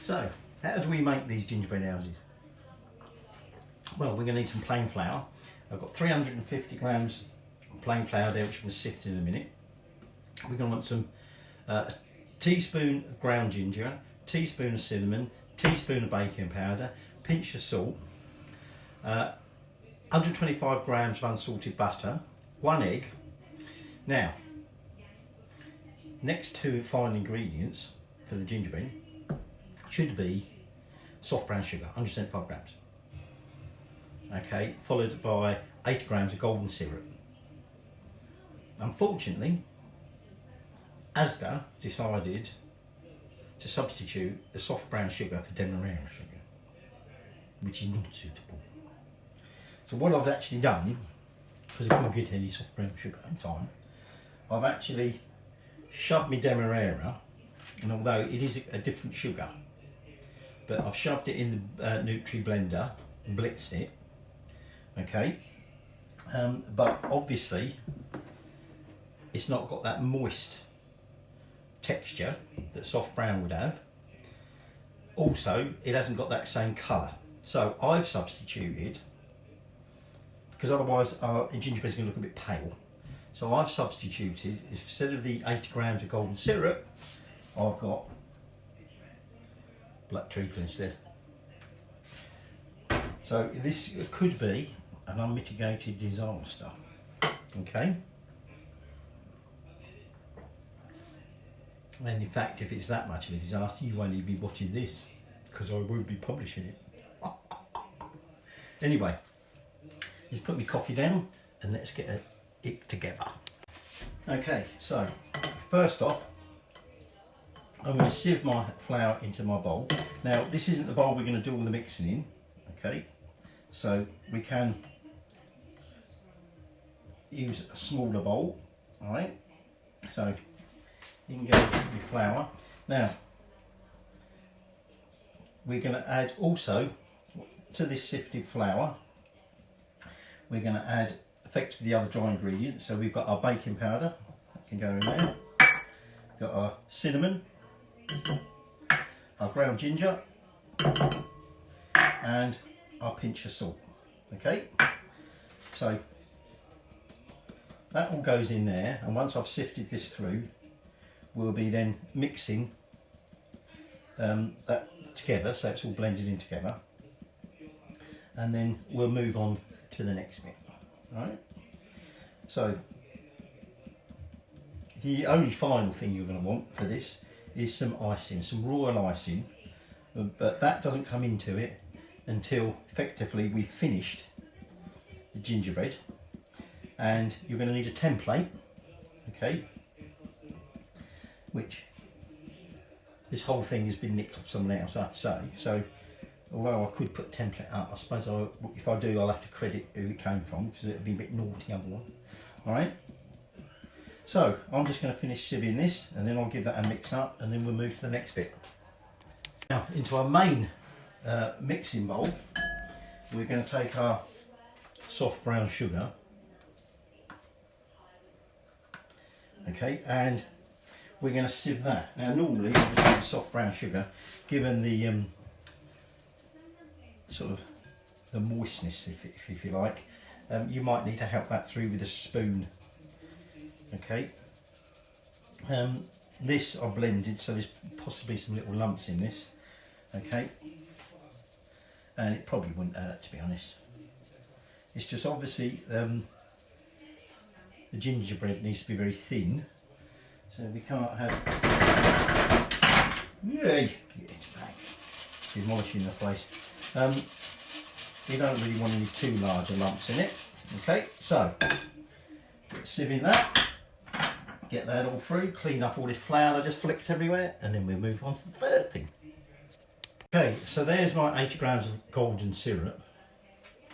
So, how do we make these gingerbread houses? Well, we're going to need some plain flour. I've got 350 grams plain flour there, which we'll sift in a minute. We're going to want some teaspoon of ground ginger, teaspoon of cinnamon, teaspoon of baking powder, pinch of salt, 125 grams of unsalted butter, 1 egg. Now, next to fine ingredients for the gingerbread should be soft brown sugar, 175 grams. Okay, followed by 80 grams of golden syrup. Unfortunately, Asda decided to substitute the soft brown sugar for demerara sugar, which is not suitable. So what I've actually done, because I couldn't get any soft brown sugar in time, I've actually shoved my demerara, and although it is a different sugar, but I've shoved it in the Nutri blender and blitzed it. Okay, but obviously it's not got that moist texture that soft brown would have. Also, it hasn't got that same colour. So I've substituted, because otherwise our gingerbread is going to look a bit pale. So I've substituted, instead of the 80 grams of golden syrup, I've got black treacle instead. So this could be an unmitigated disaster. Okay. And in fact, if it's that much of a disaster, you won't even be watching this, because I won't be publishing it. Anyway, just put my coffee down and let's get it together. Okay, so first off, I'm going to sieve my flour into my bowl. Now, this isn't the bowl we're going to do all the mixing in. Okay, so we can use a smaller bowl. All right, so you can go with your flour. Now, we're going to add also to this sifted flour, we're going to add effectively the other dry ingredients. So we've got our baking powder, that can go in there. We've got our cinnamon, our ground ginger, and our pinch of salt. Okay, so that all goes in there, and once I've sifted this through, we'll be then mixing that together, so it's all blended in together, and then we'll move on to the next bit. Right, so the only final thing you're going to want for this is some icing, some royal icing, but that doesn't come into it until effectively we've finished the gingerbread. And you're going to need a template, okay, which this whole thing has been nicked off someone else, I have to say. So although I could put a template up, I suppose if I do, I'll have to credit who it came from, because it'd be a bit naughty otherwise. Alright, so I'm just going to finish sieving this, and then I'll give that a mix up, and then we'll move to the next bit. Now, into our main mixing bowl, we're going to take our soft brown sugar, okay, and we're going to sieve that. Now, normally, obviously, soft brown sugar, given the sort of the moistness, if you like, you might need to help that through with a spoon. Okay, this I've blended, so there's possibly some little lumps in this. Okay, and it probably wouldn't hurt, to be honest. It's just obviously the gingerbread needs to be very thin, so we can't have. Yay! It's back. Demolishing the place. You don't really want any too large lumps in it. Okay, so sieving that, get that all through, clean up all this flour that just flicked everywhere, and then we'll move on to the third thing. Okay, so there's my 80 grams of golden syrup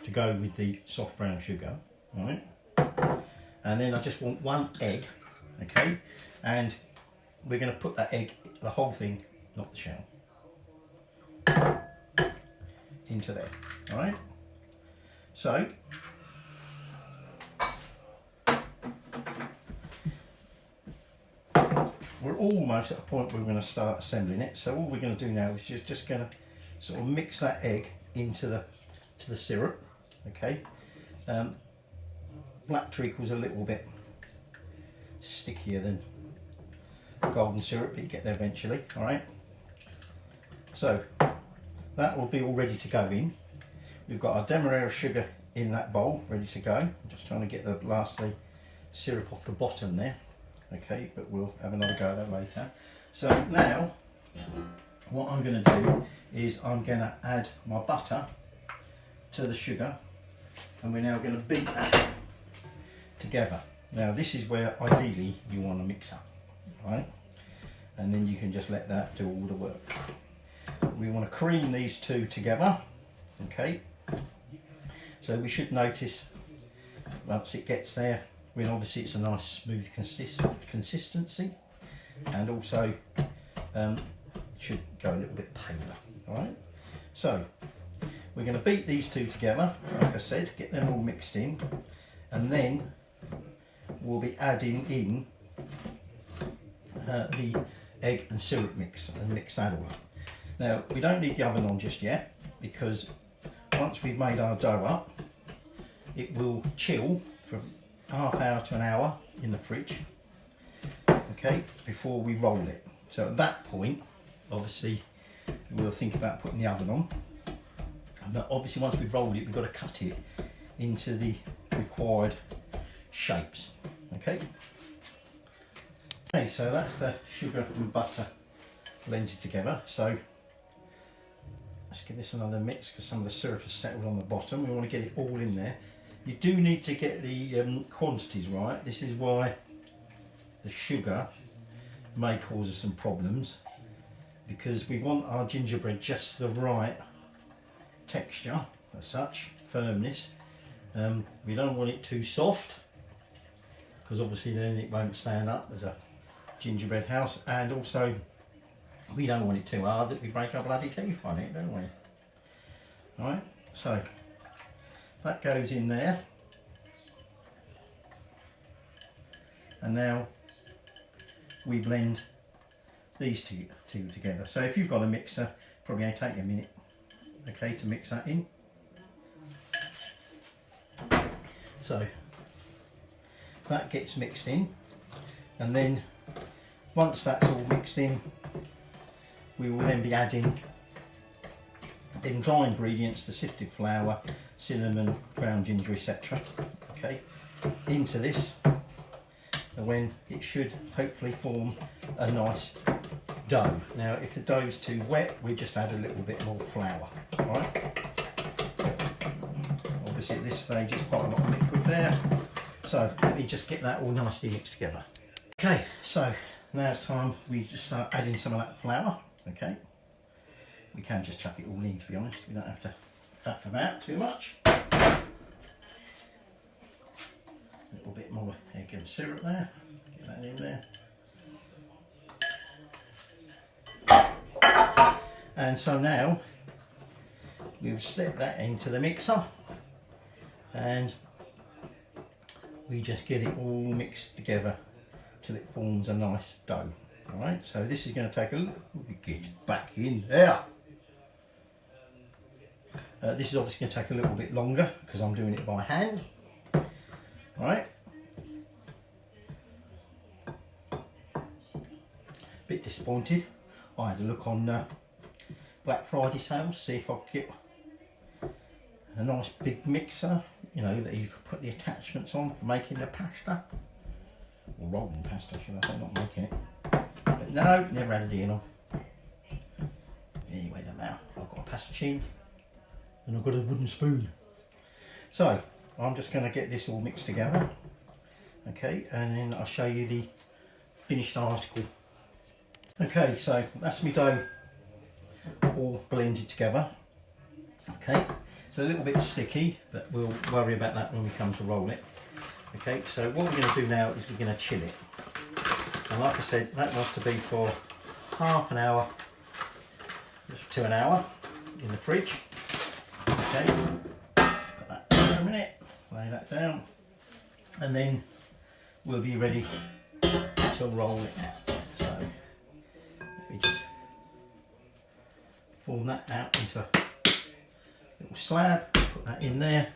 to go with the soft brown sugar, all right? And then I just want 1 egg, okay? And we're going to put that egg, the whole thing, not the shell, into there, all right? So, we're almost at a point where we're going to start assembling it. So all we're going to do now is just going to sort of mix that egg into the syrup. Okay, black treacle's a little bit stickier than golden syrup, but you get there eventually. All right, so that will be all ready to go in. We've got our demerara sugar in that bowl ready to go. I'm just trying to get the last of the syrup off the bottom there. Okay, but we'll have another go at that later. So now what I'm going to do is I'm going to add my butter to the sugar, and we're now going to beat that together. Now this is where ideally you want to mix up, right? And then you can just let that do all the work. We want to cream these two together. Okay, so we should notice once it gets there, when obviously it's a nice smooth consistency, and also it should go a little bit paler. All right, so we're going to beat these two together, like I said, get them all mixed in, and then we'll be adding in the egg and syrup mix and mix that all up. Now we don't need the oven on just yet, because once we've made our dough up, it will chill for half hour to an hour in the fridge, okay, before we roll it. So at that point, obviously, we'll think about putting the oven on. But obviously, once we've rolled it, we've got to cut it into the required shapes. Okay. Okay, so that's the sugar and butter blended together. So let's give this another mix, because some of the syrup has settled on the bottom. We want to get it all in there. You do need to get the quantities right. This is why the sugar may cause us some problems, because we want our gingerbread just the right texture, as such, firmness. We don't want it too soft, because obviously then it won't stand up as a gingerbread house, and also we don't want it too hard that we break our bloody teeth on it, don't we? Alright, so that goes in there, and now we blend these two together. So if you've got a mixer, probably going to take you a minute, okay, to mix that in. So that gets mixed in, and then once that's all mixed in, we will then be adding in dry ingredients, the sifted flour, cinnamon, ground ginger, etc. Okay, into this, and when it should hopefully form a nice dough. Now, if the dough's too wet, we just add a little bit more flour. All right. Obviously, at this stage, it's quite a lot of liquid there. So let me just get that all nicely mixed together. Okay, so now it's time we just start adding some of that flour. Okay. We can just chuck it all in, to be honest. We don't have to faff about too much. A little bit more egg and syrup there. Get that in there. And so now we'll slip that into the mixer, and we just get it all mixed together till it forms a nice dough. Alright, so this is going to take a little, get back in there. This is obviously going to take a little bit longer because I'm doing it by hand. Alright. Bit disappointed. I had a look on Black Friday sales, see if I could get a nice big mixer, you know, that you could put the attachments on for making the pasta. Or rolling pasta, should I say, not making it. But no, never had a deal on. Anyway, no matter. I've got a pasta machine and I've got a wooden spoon. So I'm just going to get this all mixed together, okay, and then I'll show you the finished article. Okay, so that's my dough all blended together. Okay, it's a little bit sticky, but we'll worry about that when we come to roll it. Okay, so what we're going to do now is we're going to chill it. And like I said, that wants to be for half an hour to an hour in the fridge. Okay, put that down for a minute, lay that down, and then we'll be ready to roll it. So we just form that out into a little slab, put that in there.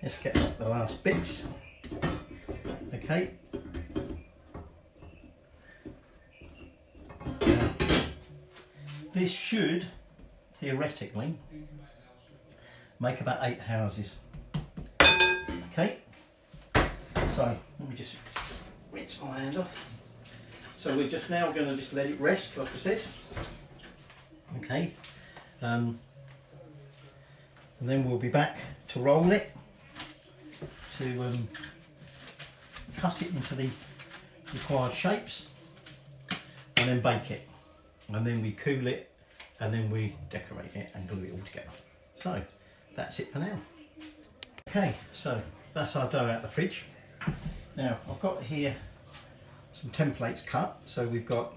Let's get the last bits. Okay. Now, this should theoretically make about 8 houses. Okay. So let me just rinse my hand off. So we're just now going to just let it rest, like I said. Okay. And then we'll be back to roll it, to cut it into the required shapes, and then bake it. And then we cool it, and then we decorate it and glue it all together. So that's it for now. Okay, so that's our dough out the fridge. Now I've got here some templates cut. So we've got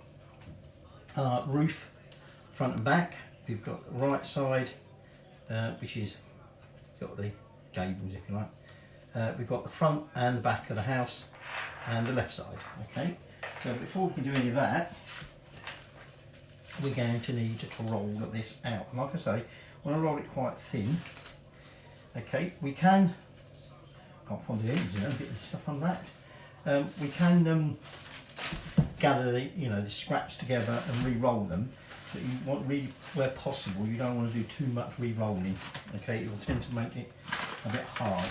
roof, front and back. We've got the right side, which is got the gables, if you like. We've got the front and the back of the house, and the left side. Okay. So before we can do any of that, we're going to need to roll this out. And like I say, when I roll it quite thin, okay, we can. Can't find the ends, you know, get the stuff unwrapped. We can gather the scraps together and re-roll them, but you want really, where possible, you don't want to do too much re-rolling. Okay, it will tend to make it a bit hard.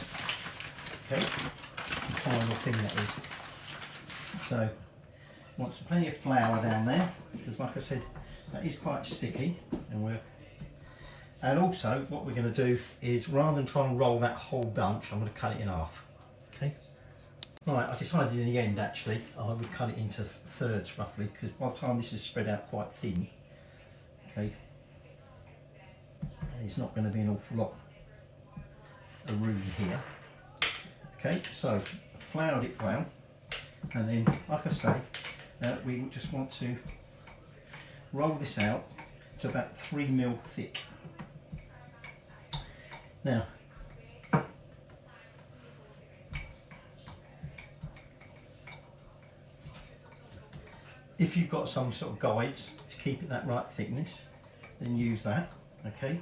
Okay, the final thing that is. So, want plenty of flour down there, because like I said, that is quite sticky, and also what we're going to do is, rather than try and roll that whole bunch, I'm going to cut it in half. Okay. Right, I decided in the end actually I would cut it into thirds roughly, because by the time this is spread out quite thin, okay, there's not going to be an awful lot of room here. Okay, so floured it well, and then like I say, we just want to roll this out to about 3 mil thick. Now, if you've got some sort of guides to keep it that right thickness, then use that, okay?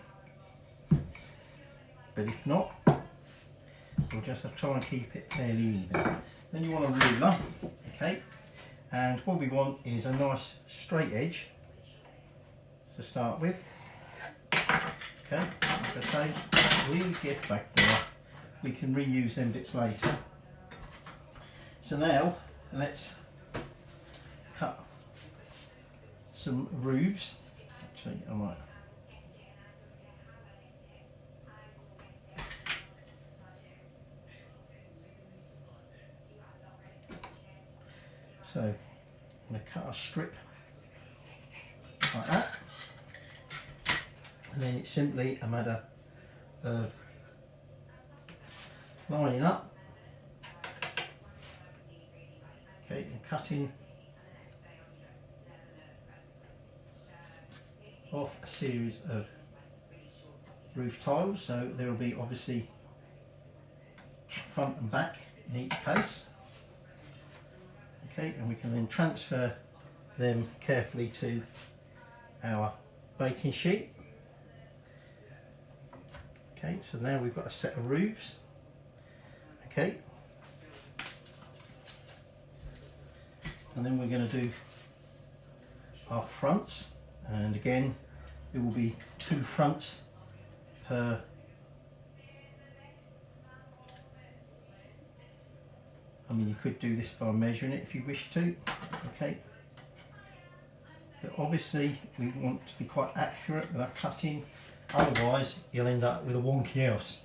But if not, we'll just have to try and keep it fairly even. Then you want a ruler, okay? And what we want is a nice straight edge to start with. Okay, like I say, we get back there, we can reuse them bits later. So now let's cut some roofs. Actually, I might. So I'm going to cut a strip like that. And then it's simply a matter of lining up, okay, and cutting off a series of roof tiles. So there will be obviously front and back in each case. Okay, and we can then transfer them carefully to our baking sheet. Okay, so now we've got a set of roofs. Okay, and then we're going to do our fronts, and again there will be 2 fronts per I mean, you could do this by measuring it if you wish to, okay, but obviously we want to be quite accurate with our cutting. Otherwise, you'll end up with a wonky house.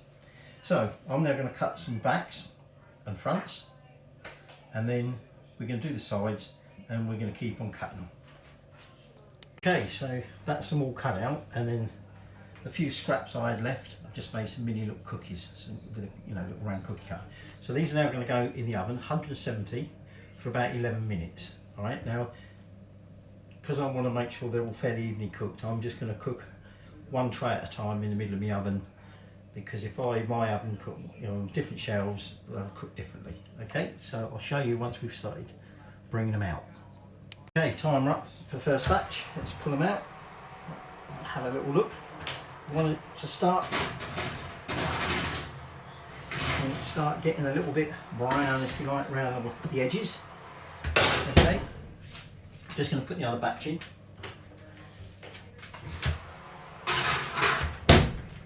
So I'm now going to cut some backs and fronts, and then we're going to do the sides, and we're going to keep on cutting them. Okay, so that's them all cut out, and then a few scraps I had left, I've just made some mini little cookies, with a little round cookie cutter. So these are now going to go in the oven, 170 for about 11 minutes. All right, now because I want to make sure they're all fairly evenly cooked, I'm just going to cook 1 tray at a time in the middle of my oven, because if my oven put on different shelves, they'll cook differently. Okay, so I'll show you once we've started bringing them out. Okay, timer up for the first batch. Let's pull them out, have a little look. I want it to start getting a little bit brown, if you like, around the edges. Okay, just going to put the other batch in.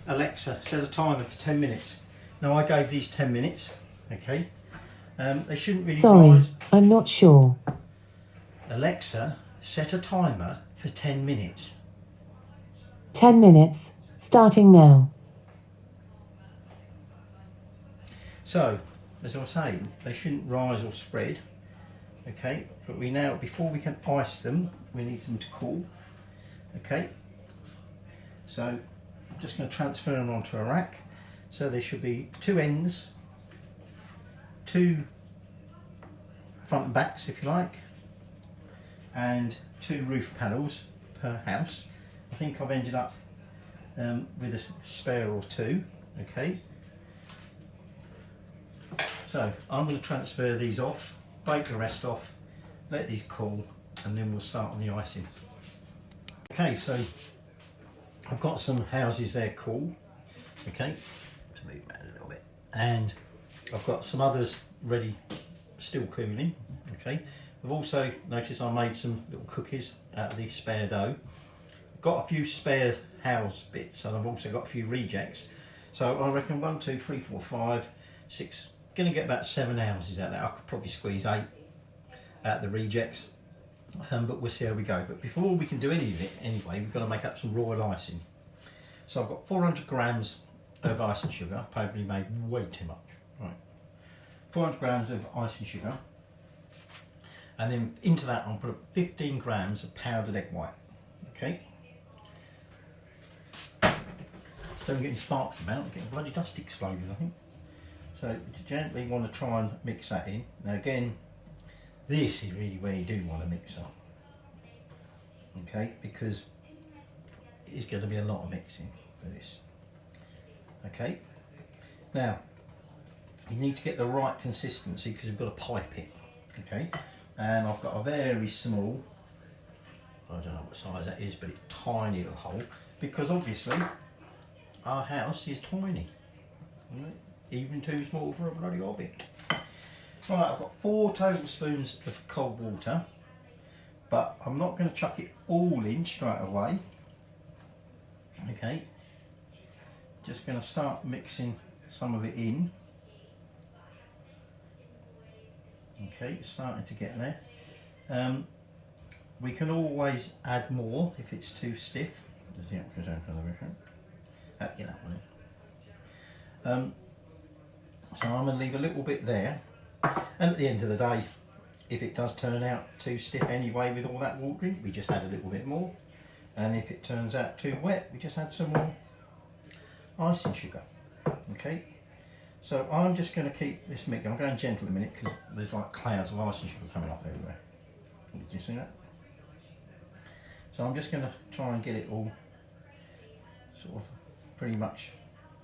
Alexa, set a timer for 10 minutes. Now I gave these 10 minutes, okay. They shouldn't really rise. I'm not sure. Alexa, set a timer for 10 minutes. 10 minutes, starting now. So, as I was saying, they shouldn't rise or spread, okay, but we now, before we can ice them, we need them to cool, okay. So, I'm just going to transfer them onto a rack. So there should be two ends, two front and backs if you like, and two roof panels per house. I think I've ended up with a spare or two, okay. So I'm going to transfer these off, bake the rest off, let these cool, and then we'll start on the icing. Okay, so I've got some houses there cool, okay, to move that a little bit, and I've got some others ready, still cooling, okay. I've also noticed I made some little cookies out of the spare dough. Got a few spare house bits, and I've also got a few rejects. So I reckon 1, 2, 3, 4, 5, 6, going to get about 7 houses out there. I could probably squeeze 8 out of the rejects, but we'll see how we go. But before we can do any of it anyway, we've got to make up some royal icing. So I've got 400 grams of icing sugar. I've probably made way too much. Right, 400 grams of icing sugar, and then into that I'll put 15 grams of powdered egg white. Okay. So we're getting sparks about, we're getting bloody dust explosion, I think. So you gently want to try and mix that in. Now again, this is really where you do want to mix up. Okay, because it's going to be a lot of mixing for this. Okay, now you need to get the right consistency because you've got to pipe it. Okay, and I've got a very small, I don't know what size that is, but it's tiny little hole, because obviously our house is tiny, right? Even too small for a bloody hobbit. Right, I've got 4 tablespoons of cold water, but I'm not going to chuck it all in straight away. Okay, just going to start mixing some of it in. Okay, it's starting to get there. We can always add more if it's too stiff. There's the extra zone for the vision. Get that one in. So I'm going to leave a little bit there, and at the end of the day, if it does turn out too stiff anyway with all that water in, we just add a little bit more, and if it turns out too wet, we just add some more icing sugar. Okay, so I'm just going to keep this mix. I'm going gentle in a minute because there's like clouds of icing sugar coming off everywhere. Did you see that? So I'm just going to try and get it all sort of pretty much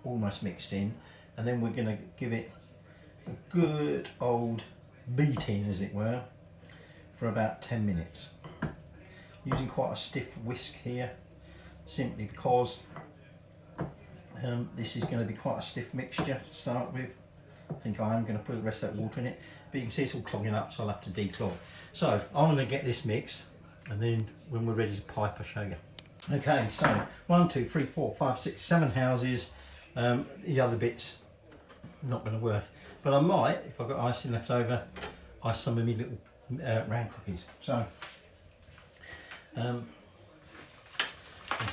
almost mixed in, and then we're going to give it a good old beating, as it were, for about 10 minutes. Using quite a stiff whisk here, simply because this is going to be quite a stiff mixture to start with. I think I am going to put the rest of that water in it, but you can see it's all clogging up, so I'll have to declog. So I'm going to get this mixed, and then when we're ready to pipe, I'll show you. Okay, so 1, 2, 3, 4, 5, 6, 7 houses. The other bits not going to worth, but I might, if I've got icing left over, ice some of my little round cookies. So that's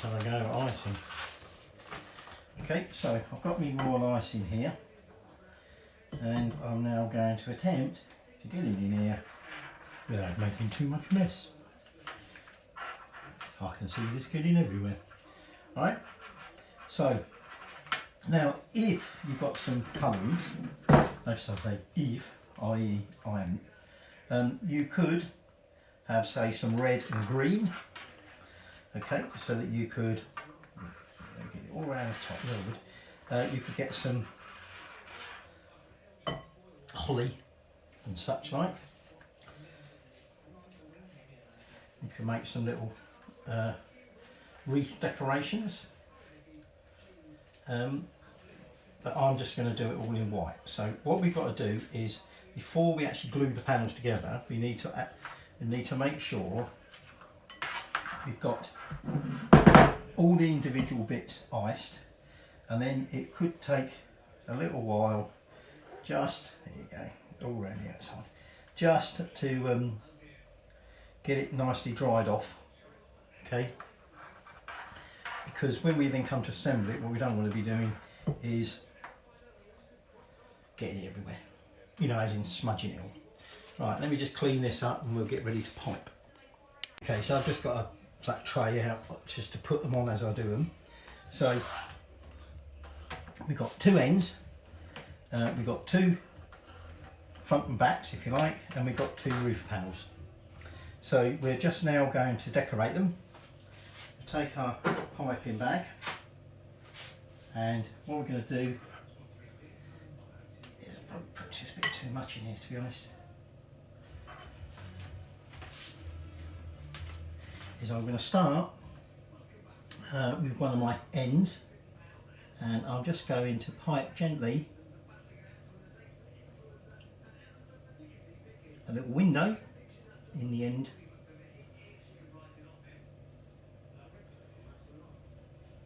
how I go icing. Okay, so I've got my royal icing here, and I'm now going to attempt to get it in here without making too much mess. I can see this getting everywhere. Alright, so now if you've got some colourings, notice I say if, i.e. I haven't, you could have, say, some red and green, okay, so that you could get it all around the top, a little bit. You could get some holly and such like. You can make some little wreath decorations. But I'm just going to do it all in white. So what we've got to do is, before we actually glue the panels together, we need to make sure we've got all the individual bits iced, and then it could take a little while, just, there you go, all around the outside, just to get it nicely dried off, okay? Because when we then come to assemble it, what we don't want to be doing is getting it everywhere, you know, as in smudging it all. Right, let me just clean this up and we'll get ready to pipe. Okay, so I've just got a flat tray out just to put them on as I do them. So we've got two ends, we've got two front and backs if you like, and we've got two roof panels. So we're just now going to decorate them. We'll take our piping bag, and what we're going to do is probably put just a bit too much in here, to be honest. Is I'm going to start with one of my ends, and I'm just going to pipe gently a little window in the end.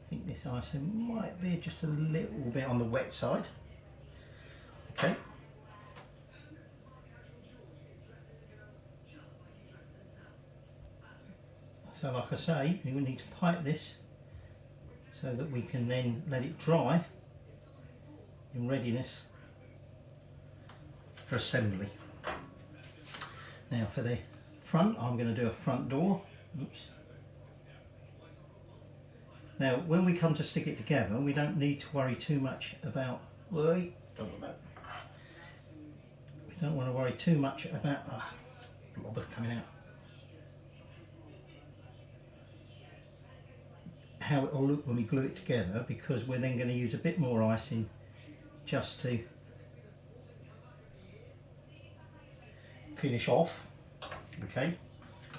I think this icing might be just a little bit on the wet side. Okay. So like I say, we will need to pipe this so that we can then let it dry in readiness for assembly. Now for the front, I'm going to do a front door. Oops. Now when we come to stick it together, we don't need to worry too much about, we don't want to worry too much about blobber coming out. How it will look when we glue it together, because we're then going to use a bit more icing just to finish off. Okay,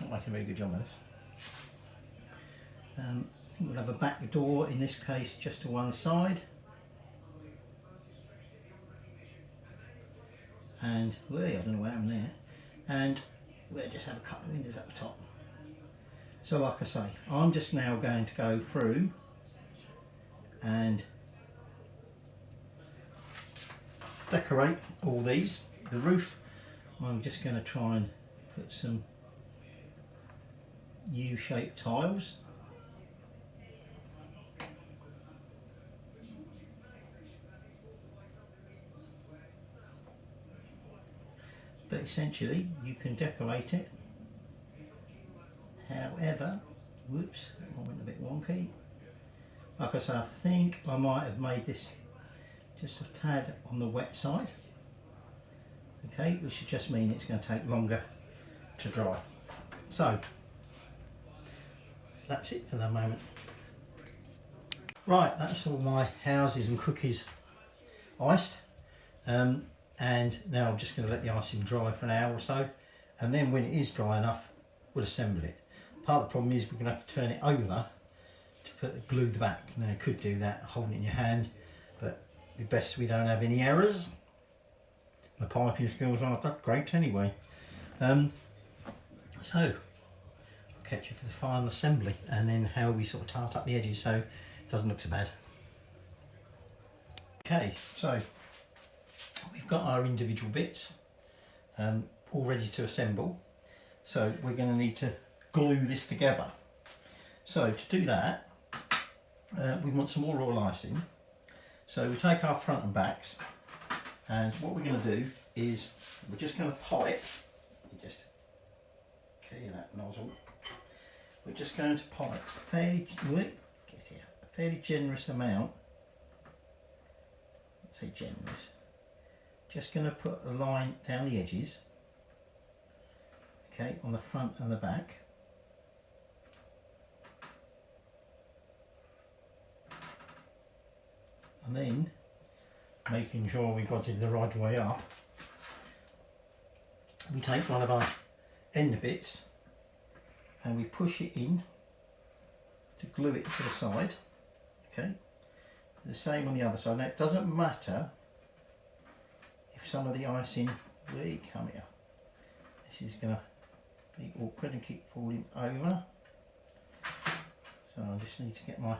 not making a very good job of this. I think we'll have a back door in this case just to one side, and I don't know what happened there, and we'll just have a couple of windows at the top. So like I say, I'm just now going to go through and decorate all these. The roof, I'm just going to try and put some U-shaped tiles. But essentially you can decorate it however, whoops, I went a bit wonky. Like I say, I think I might have made this just a tad on the wet side. Okay, which should just mean it's going to take longer to dry. So that's it for the moment. Right, that's all my houses and cookies iced, and now I'm just going to let the icing dry for an hour or so, and then when it is dry enough, we'll assemble it. Part of the problem is we're going to have to turn it over to glue the back. Now you could do that holding it in your hand, but it's best we don't have any errors. My piping skills aren't that great anyway. So I'll catch you for the final assembly, and then how we sort of tart up the edges so it doesn't look so bad. Okay, so we've got our individual bits all ready to assemble. So we're going to need to glue this together. So to do that, we want some more raw icing. So we take our front and backs, and what we're going to do is we're just going to pipe. You just clear that nozzle. We're just going to pipe a fairly generous amount. Let's say generous. Just going to put a line down the edges. Okay, on the front and the back. And then, making sure we got it the right way up, we take one of our end bits and we push it in to glue it to the side. Okay, the same on the other side. Now it doesn't matter if some of the icing, we come here, this is going to be awkward and keep falling over, so I just need to get my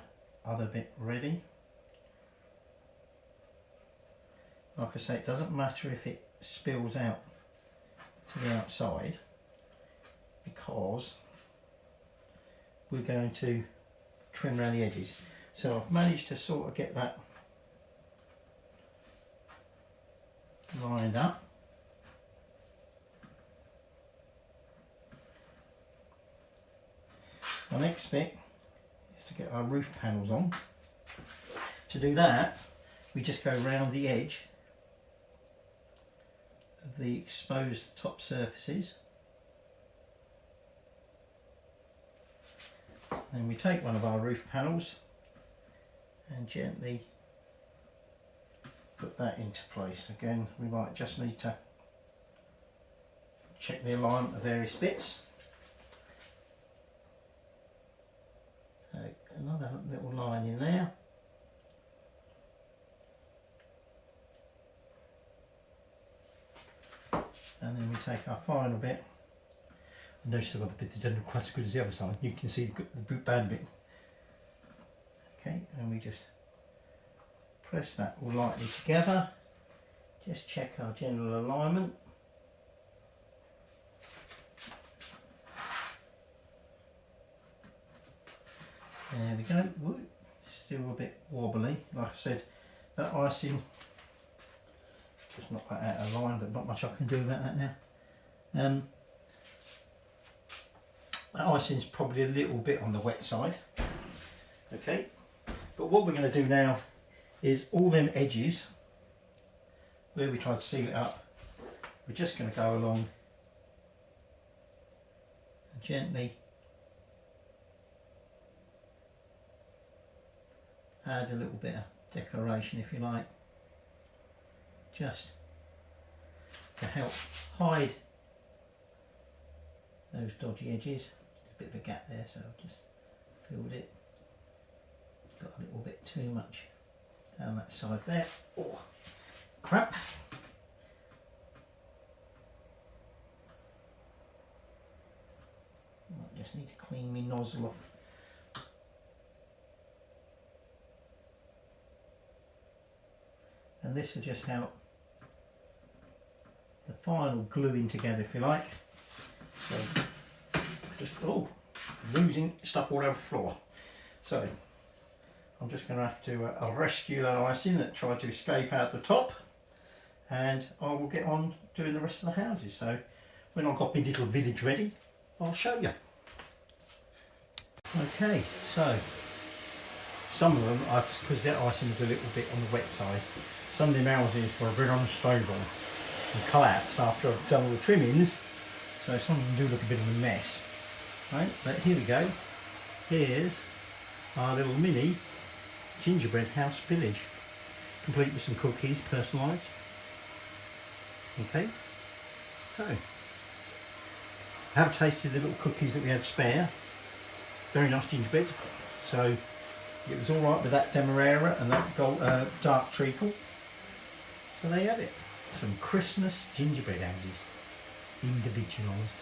other bit ready. Like I say, it doesn't matter if it spills out to the outside, because we're going to trim around the edges. So I've managed to sort of get that lined up. The next bit is to get our roof panels on. To do that, we just go round the edge of the exposed top surfaces. Then we take one of our roof panels and gently put that into place. Again, we might just need to check the alignment of various bits. So another little line in there. And then we take our final bit. I noticed I've got the bit that doesn't look quite as good as the other side. You can see the boot band bit. Okay, and we just press that all lightly together. Just check our general alignment. There we go. Ooh, still a bit wobbly. Like I said, that icing, just knock that out of line, but not much I can do about that now. That icing's probably a little bit on the wet side. Okay, but what we're going to do now is all them edges where we try to seal it up, we're just going to go along and gently add a little bit of decoration, if you like, just to help hide those dodgy edges. There's a bit of a gap there, so I've just filled it. Got a little bit too much down that side there. Oh, crap. I just need to clean my nozzle off. And this will just help the final gluing together, if you like. So just losing stuff all over the floor. So I'm just going to have to rescue that icing that tried to escape out the top, and I will get on doing the rest of the houses. So when I've got my little village ready, I'll show you. Okay, so some of them, because that icing is a little bit on the wet side, some of them houses were a bit unstable and collapsed after I've done all the trimmings, so some of them do look a bit of a mess. Right, but here we go. Here's our little mini gingerbread house village, complete with some cookies, personalised. Okay, so have tasted the little cookies that we had spare. Very nice gingerbread. So it was all right with that demerara and that dark treacle. So there you have it. Some Christmas gingerbread houses, individualised.